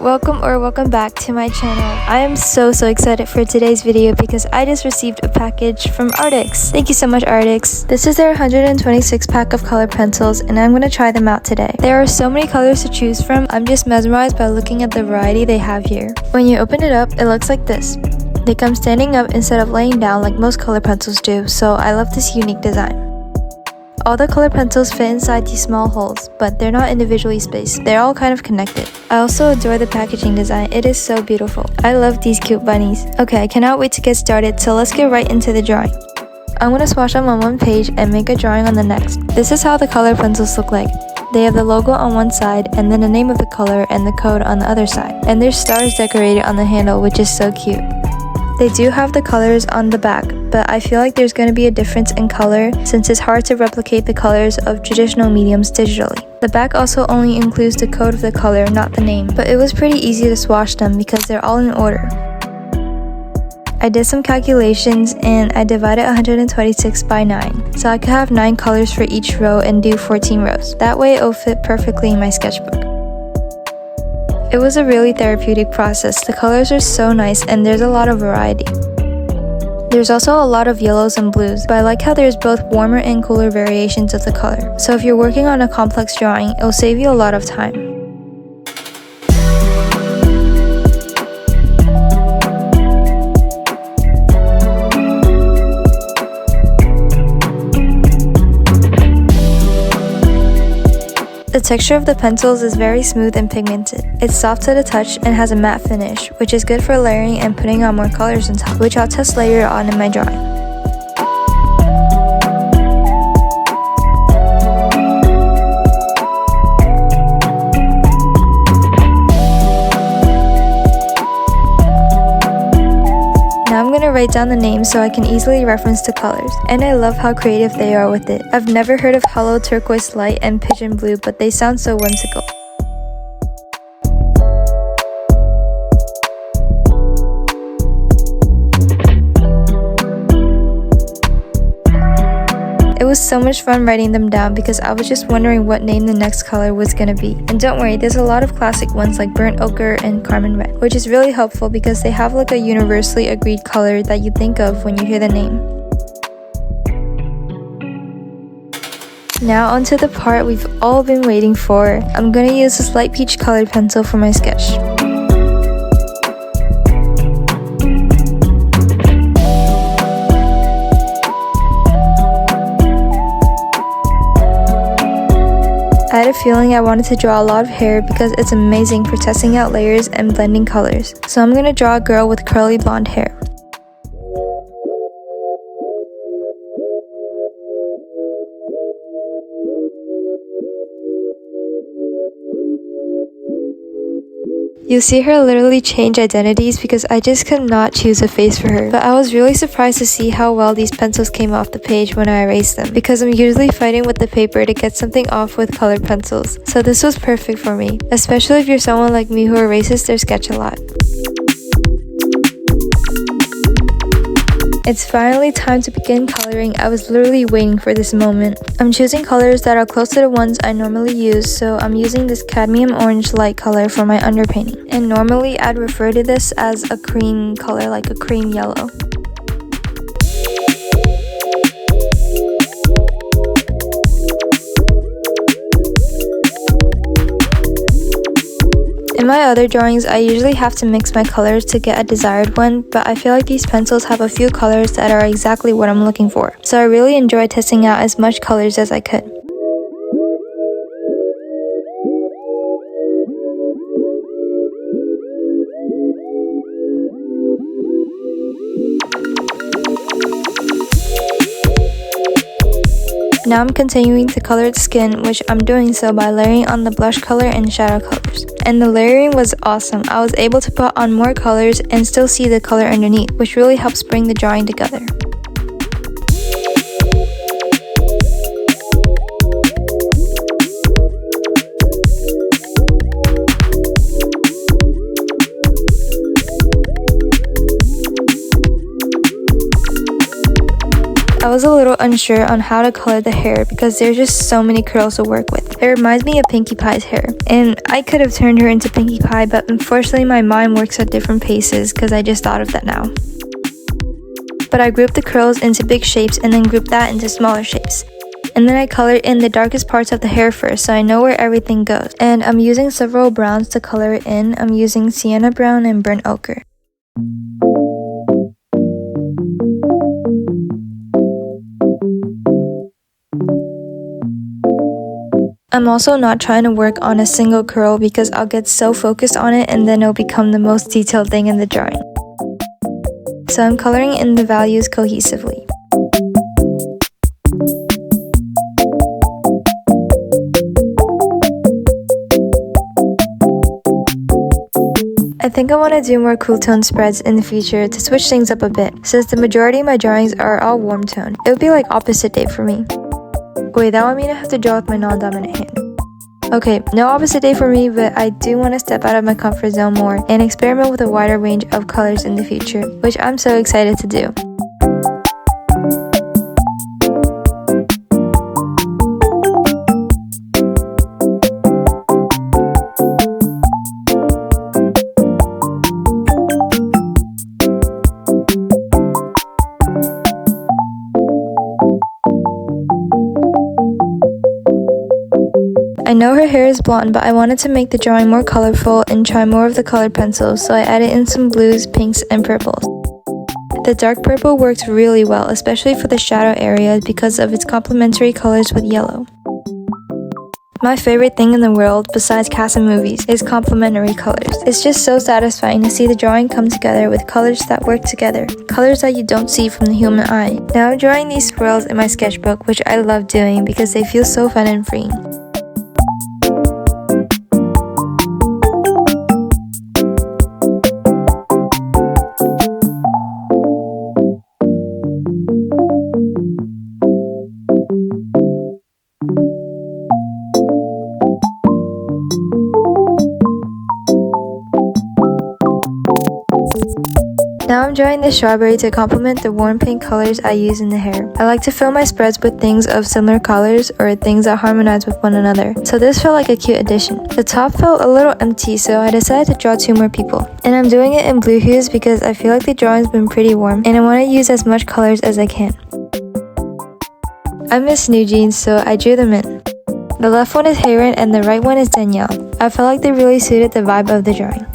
welcome back to my channel. I am so excited for today's video because I just received a package from Arrtx. Thank you so much, Arrtx. This is their 126 pack of color pencils and I'm gonna try them out today. There are so many colors to choose from. I'm just mesmerized by looking at the variety they have here. When you open it up, it looks like this. They come standing up instead of laying down like most color pencils do, so I love this unique design. All the color pencils fit inside these small holes, but they're not individually spaced. They're all kind of connected. I also adore the packaging design. It is so beautiful. I love these cute bunnies. Okay, I cannot wait to get started, so let's get right into the drawing. I'm gonna swatch them on one page and make a drawing on the next. This is how the color pencils look like. They have the logo on one side and then the name of the color and the code on the other side. And there's stars decorated on the handle, which is so cute. They do have the colors on the back, but I feel like there's going to be a difference in color since it's hard to replicate the colors of traditional mediums digitally. The back also only includes the code of the color, not the name, but it was pretty easy to swatch them because they're all in order. I did some calculations and I divided 126 by 9, so I could have 9 colors for each row and do 14 rows. That way it'll fit perfectly in my sketchbook. It was a really therapeutic process. The colors are so nice and there's a lot of variety. There's also a lot of yellows and blues, but I like how there's both warmer and cooler variations of the color. So if you're working on a complex drawing, it'll save you a lot of time. The texture of the pencils is very smooth and pigmented. It's soft to the touch and has a matte finish, which is good for layering and putting on more colors on top, which I'll test later on in my drawing. Now I'm gonna write down the names so I can easily reference the colors, and I love how creative they are with it. I've never heard of hollow turquoise light and pigeon blue, but they sound so whimsical. It was so much fun writing them down because I was just wondering what name the next color was gonna be. And don't worry, there's a lot of classic ones like burnt ochre and carmine red, which is really helpful because they have like a universally agreed color that you think of when you hear the name. Now onto the part we've all been waiting for. I'm gonna use this light peach colored pencil for my sketch. I had a feeling I wanted to draw a lot of hair because it's amazing for testing out layers and blending colors. So I'm gonna draw a girl with curly blonde hair. You'll see her literally change identities because I just could not choose a face for her. But I was really surprised to see how well these pencils came off the page when I erased them, because I'm usually fighting with the paper to get something off with colored pencils. So this was perfect for me, especially if you're someone like me who erases their sketch a lot. It's finally time to begin coloring. I was literally waiting for this moment. I'm choosing colors that are close to the ones I normally use, so I'm using this cadmium orange light color for my underpainting. And normally I'd refer to this as a cream color, like a cream yellow. In my other drawings, I usually have to mix my colors to get a desired one, but I feel like these pencils have a few colors that are exactly what I'm looking for. So I really enjoyed testing out as much colors as I could. Now I'm continuing to color the skin, which I'm doing so by layering on the blush color and shadow colors. And the layering was awesome. I was able to put on more colors and still see the color underneath, which really helps bring the drawing together. I was a little unsure on how to color the hair because there's just so many curls to work with. It reminds me of Pinkie Pie's hair, and I could have turned her into Pinkie Pie, but unfortunately my mind works at different paces because I just thought of that now. But I grouped the curls into big shapes and then grouped that into smaller shapes. And then I colored in the darkest parts of the hair first so I know where everything goes. And I'm using several browns to color it in. I'm using sienna brown and burnt ochre. I'm also not trying to work on a single curl because I'll get so focused on it and then it'll become the most detailed thing in the drawing. So I'm coloring in the values cohesively. I think I want to do more cool tone spreads in the future to switch things up a bit, since the majority of my drawings are all warm tone. It would be like opposite day for me. Wait, that would mean I have to draw with my non-dominant hand. Okay, no opposite day for me, but I do want to step out of my comfort zone more and experiment with a wider range of colors in the future, which I'm so excited to do. I know her hair is blonde, but I wanted to make the drawing more colorful and try more of the colored pencils, so I added in some blues, pinks, and purples. The dark purple works really well, especially for the shadow areas because of its complementary colors with yellow. My favorite thing in the world, besides cats and movies, is complementary colors. It's just so satisfying to see the drawing come together with colors that work together, colors that you don't see from the human eye. Now I'm drawing these swirls in my sketchbook, which I love doing because they feel so fun and freeing. Now I'm drawing the strawberry to complement the warm pink colors I use in the hair. I like to fill my spreads with things of similar colors or things that harmonize with one another, so this felt like a cute addition. The top felt a little empty, so I decided to draw 2 more people. And I'm doing it in blue hues because I feel like the drawing's been pretty warm and I want to use as much colors as I can. I miss new jeans, so I drew them in. The left one is Hayron and the right one is Danielle. I felt like they really suited the vibe of the drawing.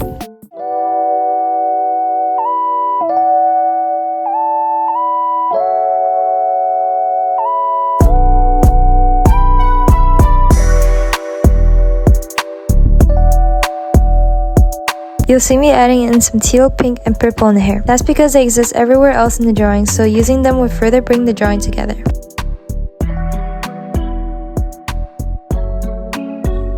You'll see me adding in some teal, pink, and purple in the hair. That's because they exist everywhere else in the drawing, so using them would further bring the drawing together.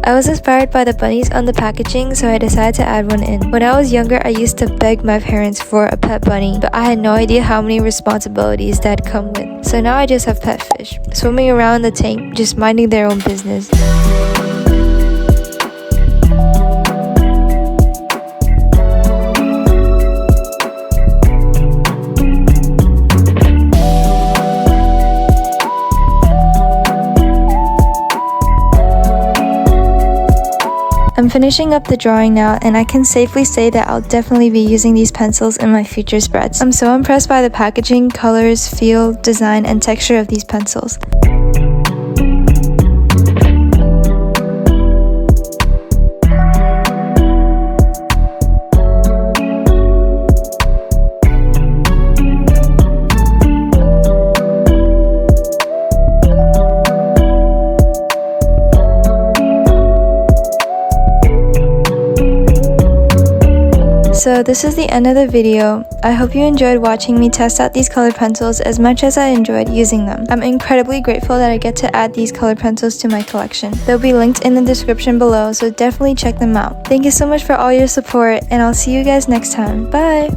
I was inspired by the bunnies on the packaging, so I decided to add one in. When I was younger, I used to beg my parents for a pet bunny, but I had no idea how many responsibilities that come with. So now I just have pet fish, swimming around the tank, just minding their own business. I'm finishing up the drawing now, and I can safely say that I'll definitely be using these pencils in my future spreads. I'm so impressed by the packaging, colors, feel, design, and texture of these pencils. So this is the end of the video. I hope you enjoyed watching me test out these colored pencils as much as I enjoyed using them. I'm incredibly grateful that I get to add these colored pencils to my collection. They'll be linked in the description below, so definitely check them out. Thank you so much for all your support, and I'll see you guys next time. Bye!